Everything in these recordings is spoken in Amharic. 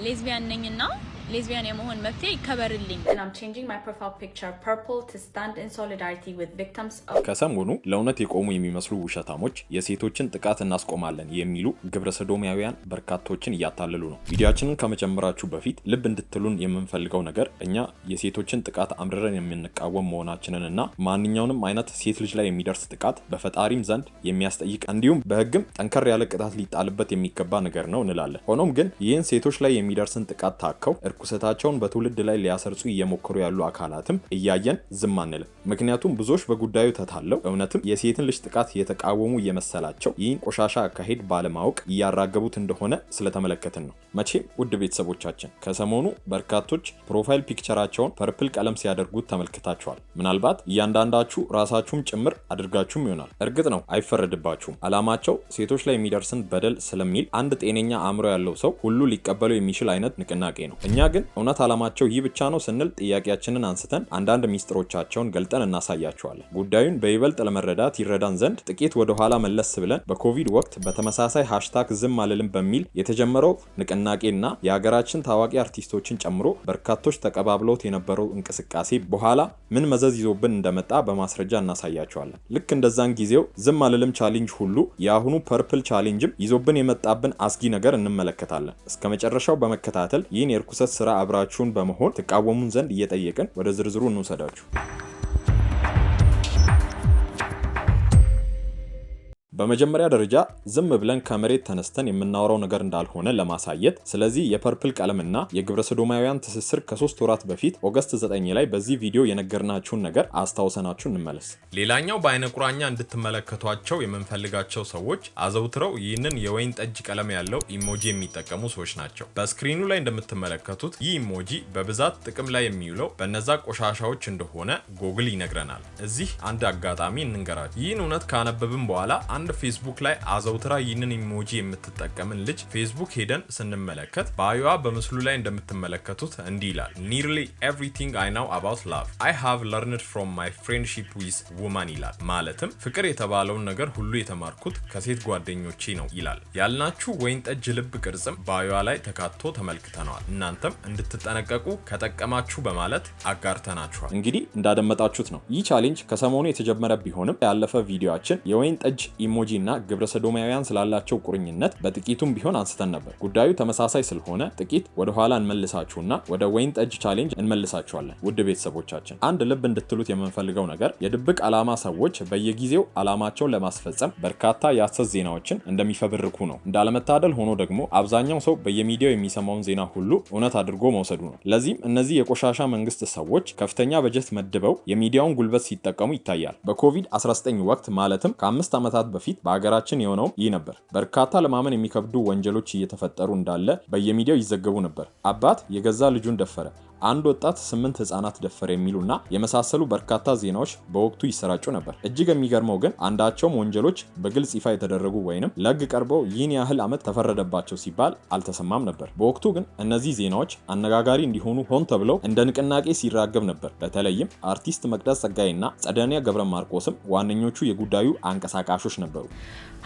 ሌዝቢያን ነኝና lesbian የመሆን መብቴ ይከበርልኝ and I'm changing my profile picture purple to stand in solidarity with victims of ከሰሞኑ ለእውነት የቆሙ የሚመስሉ ውሸታሞች የሴቶችን ጥቃት እናስቆማለን የሚሉ ግብረሰዶማውያን በርካቶችን እያታለሉ ነው። ቪዲዮአችንን ከመጀመራችሁ በፊት ልብ እንድትሉን የምንፈልገው ነገር እኛ የሴቶችን ጥቃት አምርረን የምንቃወም መሆናችንንና ማንኛውንም አይነት ሴት ልጅ ላይ የሚደርስ ጥቃት በፈጣሪም ዘንድ የሚያስጠይቅ እንዲሁም በህግም ጠንከር ያለ ቅጣት ሊጣልበት የሚገባ ነገር ነው እንላለን። ሆኖም ግን ይህን ሴቶች ላይ የሚደርስን ጥቃት ታከው እርኩሰታቸውን በትውልድ ላይ ሊያሰርጹ እየሞከሩ ያሉ አካላትም እያየን ዝም አንልም። ምክንያቱም ብዙዎች በጉዳዩ ተታለው እውነትም የሴትን ልጅ ጥቃት የተቃወሙ እየመሰላቸው ይህን ቆሻሻ አካሄድ ባለማወቅ እያራገቡት እንደሆነ ስለተመለከትን ነው። መቼም ውድ ቤተሰቦቻችን ከሰሞኑ በርካቶች ፕሮፋይል ፒክቸራቸውን ፐርፕል ቀለም ሲያደርጉት ተመልክታችኋል። ምናልባት እያንዳንዳችሁ ራሳችሁም ጭምር አድርጋችሁም ይሆናል። እርግጥ ነው አይፈረድባችሁም። አላማቸው ሴቶች ላይ የሚደርስን በደል ስለሚል አንድ ጤነኛ አእምሮ ያለው ሰው ሁሉ ሊቀበለው የሚችል አይነት ንቅናቄ ነው። እኛ ግን እውነት አላማቸው ይህ ብቻ ነው ስንል ጥያቄያችንን አንስተን አንዳንድ ሚስጥሮቻቸውን ገልጠን እናሳያችኋለን። ጉዳዩን በይበልጥ ለመረዳት ይረዳን ዘንድ ጥቂት ወደ ኋላ መለስ ብለን በኮቪድ ወቅት በተመሳሳይ ሃሽታግ ዝም አልልም በሚል የተጀመረው ንቅናቄና የሀገራችን ታዋቂ አርቲስቶችን ጨምሮ በርካቶች ተቀባብለውት የነበረው እንቅስቃሴ በኋላ ምን መዘዝ ይዞብን እንደመጣ በማስረጃ እናሳያችኋለን። ልክ እንደዛን ጊዜው ዝም አልልም ቻሌንጅ ሁሉ የአሁኑ ፐርፕል ቻሌንጅም ይዞብን የመጣብን አስጊ ነገር እንመለከታለን። እስከ መጨረሻው በመከታተል ይህን የርኩሰት ስራ አብራችሁን በመሆን ተቃወሙን ዘንድ እየጠየቅን ወደ ዝርዝሩ እንውሰዳችሁ። በመጀመሪያ ደረጃ ዝም ብለን ከመሬት ተነስተን የምናወራው ነገር እንዳልሆነ ለማሳየት ስለዚህ የፐርፕል ቀለምና የግብረሰዶማውያን ትስስር ከ3 ወራት በፊት ኦገስት 9 ላይ በዚህ ቪዲዮ የነገርናችሁን ነገር አስታውሰናችሁ እንመለስ። ሌላኛው በአይነ ቁራኛ እንድትመለከቷቸው የምንፈልጋቸው ሰዎች አዘውትረው ይህንን የወይን ጠጅ ቀለም ያለው ኢሞጂ የሚጠቀሙ ሰዎች ናቸው። በስክሪኑ ላይ እንደምትመለከቱት ይህ ኢሞጂ በብዛት ጥቅም ላይ የሚውለው በነዛ ቆሻሻዎች እንደሆነ ጎግል ይነግረናል። እዚህ አንድ አጋጣሚ እንንገራችሁ። ይህን እውነት ካነበብን በኋላ አንድ ፌስቡክ ላይ አዘውትራ ይህንን ኢሞጂ የምትጠቀምን ልጅ ፌስቡክ ሄደን ስንመለከት ባዮዋ በምስሉ ላይ እንደምትመለከቱት እንዲህ ይላል። Nearly everything I know about love I have learned from my friendship with women ይላል። ማለትም ፍቅር የተባለውን ነገር ሁሉ የተማርኩት ከሴት ጓደኞቼ ነው ይላል። ያልናችሁ ወይን ጠጅ ልብ ቅርጽም ባዮዋ ላይ ተካቶ ተመልክተናል። እናንተም እንድትጠነቀቁ ከጠቀማችሁ በማለት አጋርተናችኋል። እንግዲህ እንዳደመጣችሁት ነው። ይህ ቻሌንጅ ከሰሞኑ የተጀመረ ቢሆንም ያለፈ ቪዲዮአችን የወይን ጠጅ ኢሞጂ እና ግብረሰዶማውያን ስላላቸው ቁርኝነት በጥቂቱም ቢሆን አንስተን ነበር። ጉዳዩ ተመሳሳይ ስለሆነ ጥቂት ወደ ኋላ እንመልሳችሁና ወደ ወይን ጠጅ ቻሌንጅ እንመልሳችኋለን። ውድ ቤተሰቦቻችን አንድ ልብ እንድትሉት የምንፈልገው ነገር የድብቅ ዓላማ ሰዎች በየጊዜው ዓላማቸውን ለማስፈጸም በርካታ የሐሰት ዜናዎችን እንደሚፈብርኩ ነው። እንዳለመታደል ሆኖ ደግሞ አብዛኛው ሰው በየሚዲያው የሚሰማውን ዜና ሁሉ እውነት አድርጎ መውሰዱ ነው። ለዚህም እነዚህ የቆሻሻ መንግስት ሰዎች ከፍተኛ በጀት መድበው የሚዲያውን ጉልበት ሲጠቀሙ ይታያል። በኮቪድ-19 ወቅት ማለትም ከ5 ዓመታት በፊት በአገራችን የሆነው ይህ ነበር። በርካታ ለማመን የሚከብዱ ወንጀሎች እየተፈጠሩ እንዳለ በየሚዲያው ይዘገቡ ነበር። አባት የገዛ ልጁን ደፈረ፣ አንድ ወጣት 8 ህፃናት ደፈረ የሚሉና የመሳሰሉ በርካታ ዜናዎች በወቅቱ ይሰራጩ ነበር። እጅግ የሚገርመው ግን አንዳቸውም ወንጀሎች በግልጽ ይፋ የተደረጉ ወይንም ለህግ ቀርበው ይህን ያህል ዓመት ተፈረደባቸው ሲባል አልተሰማም ነበር። በወቅቱ ግን እነዚህ ዜናዎች አነጋጋሪ እንዲሆኑ ሆን ተብለው እንደ ንቅናቄ ሲራገብ ነበር። በተለይም አርቲስት መቅደስ ጸጋይና ጸደኒያ ገብረ ማርቆስም ዋነኞቹ የጉዳዩ አንቀሳቃሾች ነበሩ።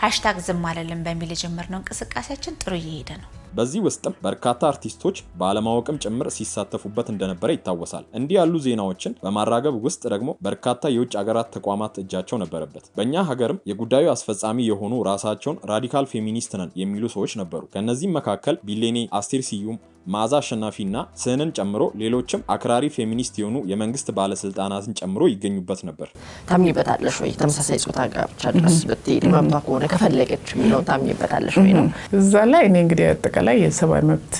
ሃሽታግ ዝም አልልም በሚል የጀመርነው እንቅስቃሴያችን ጥሩ እየሄደ ነው። በዚህ ውስጥም በርካታ አርቲስቶች ባለማወቅም ጭምር ሲሳተፉበት እንደነበረ ይታወሳል። እንዲህ ያሉ ዜናዎችን በማራገብ ውስጥ ደግሞ በርካታ የውጭ ሀገራት ተቋማት እጃቸው ነበረበት። በእኛ ሀገርም የጉዳዩ አስፈጻሚ የሆኑ ራሳቸውን ራዲካል ፌሚኒስት ነን የሚሉ ሰዎች ነበሩ። ከነዚህም መካከል ቢሌኔ፣ አስቴር ስዩም፣ ማዛ አሸናፊና ስህንን ጨምሮ ሌሎችም አክራሪ ፌሚኒስት የሆኑ የመንግስት ባለስልጣናትን ጨምሮ ይገኙበት ነበር። ታምኝበታለሽ ወይ? ተመሳሳይ ጾታ ጋብቻ ድረስ ብትሄድ መብቷ ከሆነ ከፈለገች የሚለው ታምኝበታለሽ ወይ ነው። እዛ ላይ እኔ እንግዲህ አጠቃላይ የሰብአዊ መብት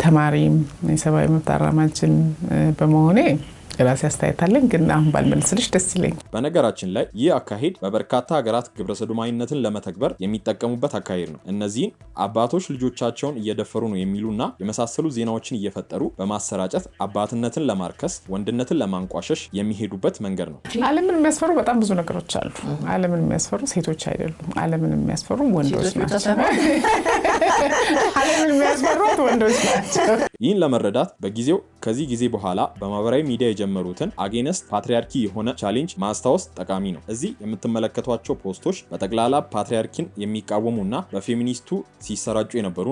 ተማሪም የሰብአዊ መብት አራማጅም በመሆኔ ራሴ አስተያየታለኝ ግን አሁን ባልመልስልሽ ደስ ይለኛል። በነገራችን ላይ ይህ አካሄድ በበርካታ ሀገራት ግብረሰዶማዊነትን ለመተግበር የሚጠቀሙበት አካሄድ ነው። እነዚህን አባቶች ልጆቻቸውን እየደፈሩ ነው የሚሉና የመሳሰሉ ዜናዎችን እየፈጠሩ በማሰራጨት አባትነትን ለማርከስ፣ ወንድነትን ለማንቋሸሽ የሚሄዱበት መንገድ ነው። ዓለምን የሚያስፈሩ በጣም ብዙ ነገሮች አሉ። ዓለምን የሚያስፈሩ ሴቶች አይደሉም። ዓለምን የሚያስፈሩ ወንዶች ናቸው። ዓለምን የሚያስፈሩ ወንዶች ናቸው። ይህን ለመረዳት በጊዜው ከዚህ ጊዜ በኋላ በማህበራዊ ሚዲያ የጀመሩትን አጌንስት ፓትሪያርኪ የሆነ ቻሌንጅ ማስታወስ ጠቃሚ ነው። እዚህ የምትመለከቷቸው ፖስቶች በጠቅላላ ፓትሪያርኪን የሚቃወሙና በፌሚኒስቱ ሲሰራጩ ነበሩ።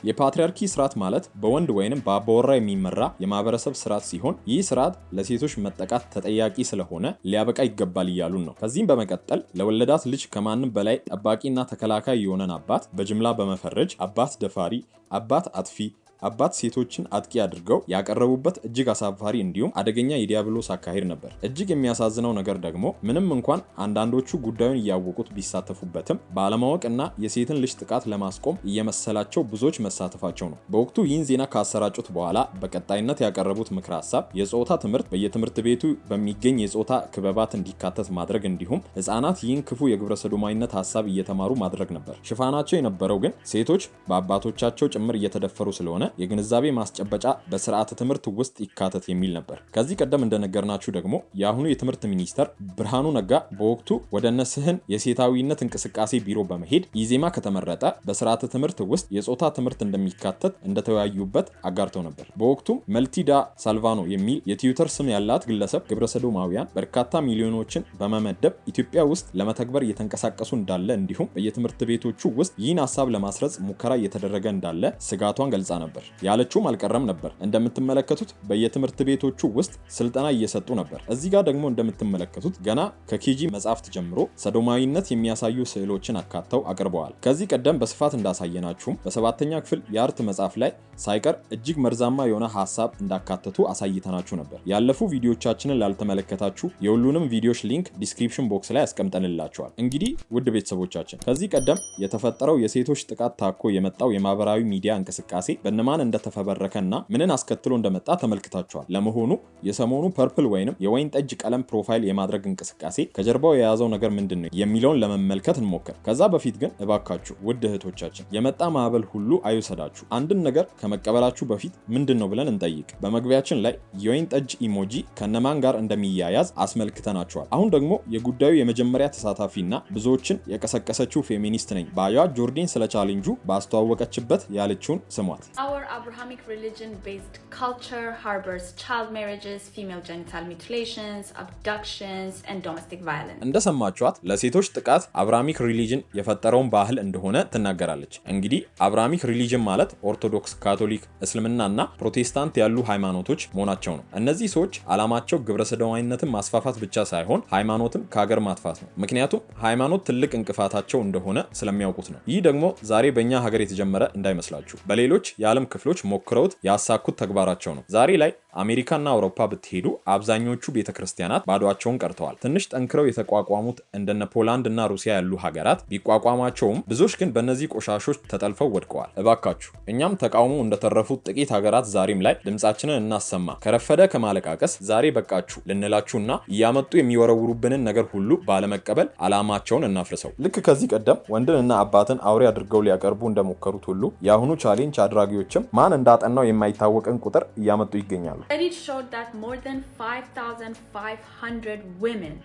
የፓትሪያርኪ ስርዓት ማለት በወንድ ወይንም በአባወራ የሚመራ የማህበረሰብ ስርዓት ሲሆን ይህ ስርዓት ለሴቶች መጠቃት ተጠያቂ ስለሆነ ሊያበቃ ይገባል እያሉን ነው። ከዚህም በመቀጠል ለወለዳት ልጅ ከማንም በላይ ጠባቂና ተከላካይ የሆነን አባት በጅምላ በመፈረጅ አባት ደፋሪ፣ አባት አጥፊ፣ አባት ሴቶችን አጥቂ አድርገው ያቀረቡበት እጅግ አሳፋሪ እንዲሁም አደገኛ የዲያብሎስ አካሄድ ነበር። እጅግ የሚያሳዝነው ነገር ደግሞ ምንም እንኳን አንዳንዶቹ ጉዳዩን እያወቁት ቢሳተፉበትም ባለማወቅና የሴትን ልጅ ጥቃት ለማስቆም እየመሰላቸው ብዙዎች መሳተፋቸው ነው። በወቅቱ ይህን ዜና ካሰራጩት በኋላ በቀጣይነት ያቀረቡት ምክረ ሀሳብ የጾታ ትምህርት በየትምህርት ቤቱ በሚገኝ የጾታ ክበባት እንዲካተት ማድረግ እንዲሁም ህፃናት ይህን ክፉ የግብረ ሰዶማዊነት ሀሳብ እየተማሩ ማድረግ ነበር። ሽፋናቸው የነበረው ግን ሴቶች በአባቶቻቸው ጭምር እየተደፈሩ ስለሆነ የግንዛቤ ማስጨበጫ በስርዓተ ትምህርት ውስጥ ይካተት የሚል ነበር። ከዚህ ቀደም እንደነገርናችሁ ደግሞ የአሁኑ የትምህርት ሚኒስተር ብርሃኑ ነጋ በወቅቱ ወደ ነስህን የሴታዊነት እንቅስቃሴ ቢሮ በመሄድ ኢዜማ ከተመረጠ በስርዓተ ትምህርት ውስጥ የጾታ ትምህርት እንደሚካተት እንደተወያዩበት አጋርተው ነበር። በወቅቱም መልቲዳ ሳልቫኖ የሚል የትዊተር ስም ያላት ግለሰብ ግብረ ሰዶማውያን በርካታ ሚሊዮኖችን በመመደብ ኢትዮጵያ ውስጥ ለመተግበር እየተንቀሳቀሱ እንዳለ እንዲሁም በየትምህርት ቤቶቹ ውስጥ ይህን ሀሳብ ለማስረጽ ሙከራ እየተደረገ እንዳለ ስጋቷን ገልጻ ነበር። ያለችውም አልቀረም ነበር። እንደምትመለከቱት በየትምህርት ቤቶቹ ውስጥ ስልጠና እየሰጡ ነበር። እዚህ ጋር ደግሞ እንደምትመለከቱት ገና ከኬጂ መጽሐፍት ጀምሮ ሰዶማዊነት የሚያሳዩ ስዕሎችን አካተው አቅርበዋል። ከዚህ ቀደም በስፋት እንዳሳየናችሁም በሰባተኛ ክፍል የአርት መጽሐፍ ላይ ሳይቀር እጅግ መርዛማ የሆነ ሐሳብ እንዳካተቱ አሳይተናችሁ ነበር። ያለፉ ቪዲዮቻችንን ላልተመለከታችሁ የሁሉንም ቪዲዮዎች ሊንክ ዲስክሪፕሽን ቦክስ ላይ አስቀምጠንላችኋል። እንግዲህ ውድ ቤተሰቦቻችን ከዚህ ቀደም የተፈጠረው የሴቶች ጥቃት ታኮ የመጣው የማህበራዊ ሚዲያ እንቅስቃሴ በእነማን እንደተፈበረከና ምንን አስከትሎ እንደመጣ ተመልክታችኋል። ለመሆኑ የሰሞኑ ፐርፕል ወይንም የወይን ጠጅ ቀለም ፕሮፋይል የማድረግ እንቅስቃሴ ከጀርባው የያዘው ነገር ምንድነው የሚለውን ለመመልከት እንሞክር። ከዛ በፊት ግን እባካችሁ ውድ እህቶቻችን የመጣ ማዕበል ሁሉ አይውሰዳችሁ። አንድን ነገር ከመቀበላችሁ በፊት ምንድነው ብለን እንጠይቅ። በመግቢያችን ላይ የወይን ጠጅ ኢሞጂ ከነማን ጋር እንደሚያያዝ አስመልክተናችኋል። አሁን ደግሞ የጉዳዩ የመጀመሪያ ተሳታፊና ብዙዎችን የቀሰቀሰችው ፌሚኒስት ነኝ ባዩዋ ጆርዲን ስለ ቻሌንጁ ባስተዋወቀችበት ያለችውን ስሟት። Our Abrahamic religion-based culture harbors child marriages, female genital mutilations, abductions, and domestic violence. እንደሰማችኋት ለሴቶች ጥቃት አብርሃሚክ ሪሊጅን የፈጠረውን ባህል እንደሆነ ትናገራለች። እንግዲህ አብርሃሚክ ሪሊጅን ማለት ኦርቶዶክስ፣ ካቶሊክ፣ እስልምናና ፕሮቴስታንት ያሉ ሃይማኖቶች መሆናቸው ነው። እነዚህ ሰዎች ዓላማቸው ግብረ ሰዶማዊነትን ማስፋፋት ብቻ ሳይሆን ሃይማኖትም ከሀገር ማጥፋት ነው። ምክንያቱም ሃይማኖት ትልቅ እንቅፋታቸው እንደሆነ ስለሚያውቁት ነው። ይህ ደግሞ ዛሬ በእኛ ሀገር የተጀመረ እንዳይመስላችሁ በሌሎች የዓለም ክፍሎች ሞክረውት ያሳኩት ተግባራቸው ነው። ዛሬ ላይ አሜሪካና አውሮፓ ብትሄዱ አብዛኞቹ ቤተክርስቲያናት ባዶአቸውን ቀርተዋል። ትንሽ ጠንክረው የተቋቋሙት እንደነ ፖላንድ እና ሩሲያ ያሉ ሀገራት ቢቋቋማቸውም ብዙዎች ግን በእነዚህ ቆሻሾች ተጠልፈው ወድቀዋል። እባካችሁ እኛም ተቃውሞ እንደተረፉት ጥቂት ሀገራት ዛሬም ላይ ድምጻችንን እናሰማ። ከረፈደ ከማለቃቀስ ዛሬ በቃችሁ ልንላችሁና እያመጡ የሚወረውሩብንን ነገር ሁሉ ባለመቀበል አላማቸውን እናፍርሰው። ልክ ከዚህ ቀደም ወንድንና አባትን አውሬ አድርገው ሊያቀርቡ እንደሞከሩት ሁሉ የአሁኑ ቻሌንጅ አድራጊዎችም ማን እንዳጠናው የማይታወቅን ቁጥር እያመጡ ይገኛሉ። Studies showed that more than 5,500 women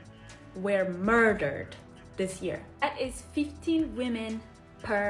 were murdered this year. That is 15 women per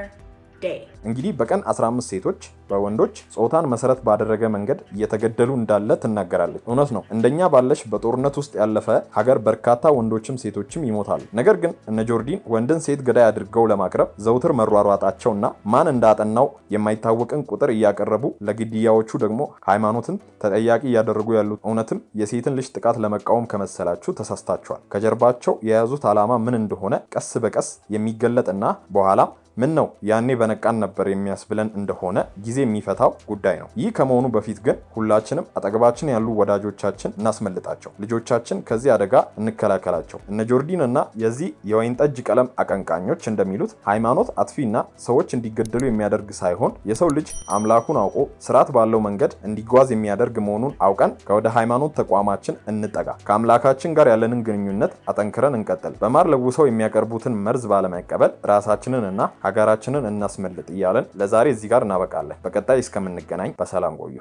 day. እንግዲህ በቀን 15 ሴቶች በወንዶች ጾታን መሰረት ባደረገ መንገድ እየተገደሉ እንዳለ ትናገራለች። እውነት ነው። እንደኛ ባለሽ በጦርነት ውስጥ ያለፈ ሀገር በርካታ ወንዶችም ሴቶችም ይሞታሉ። ነገር ግን እነ ጆርዲን ወንድን ሴት ገዳይ አድርገው ለማቅረብ ዘውትር መሯሯጣቸውና ማን እንዳጠናው የማይታወቅን ቁጥር እያቀረቡ ለግድያዎቹ ደግሞ ሃይማኖትን ተጠያቂ እያደረጉ ያሉት እውነትም የሴትን ልጅ ጥቃት ለመቃወም ከመሰላችሁ ተሳስታችኋል። ከጀርባቸው የያዙት ዓላማ ምን እንደሆነ ቀስ በቀስ የሚገለጥና በኋላ ምን ነው ያኔ በነቃን ነበር የሚያስብለን እንደሆነ ጊዜ የሚፈታው ጉዳይ ነው። ይህ ከመሆኑ በፊት ግን ሁላችንም አጠገባችን ያሉ ወዳጆቻችን እናስመልጣቸው፣ ልጆቻችን ከዚህ አደጋ እንከላከላቸው። እነ ጆርዲን እና የዚህ የወይን ጠጅ ቀለም አቀንቃኞች እንደሚሉት ሃይማኖት አጥፊና ሰዎች እንዲገደሉ የሚያደርግ ሳይሆን የሰው ልጅ አምላኩን አውቆ ስርዓት ባለው መንገድ እንዲጓዝ የሚያደርግ መሆኑን አውቀን ከወደ ሃይማኖት ተቋማችን እንጠጋ። ከአምላካችን ጋር ያለንን ግንኙነት አጠንክረን እንቀጥል። በማር ለውሰው የሚያቀርቡትን መርዝ ባለመቀበል ራሳችንንና ሀገራችንን እናስመልጥ እያለን ለዛሬ እዚህ ጋር እናበቃለን። በቀጣይ እስከምንገናኝ በሰላም ቆዩ።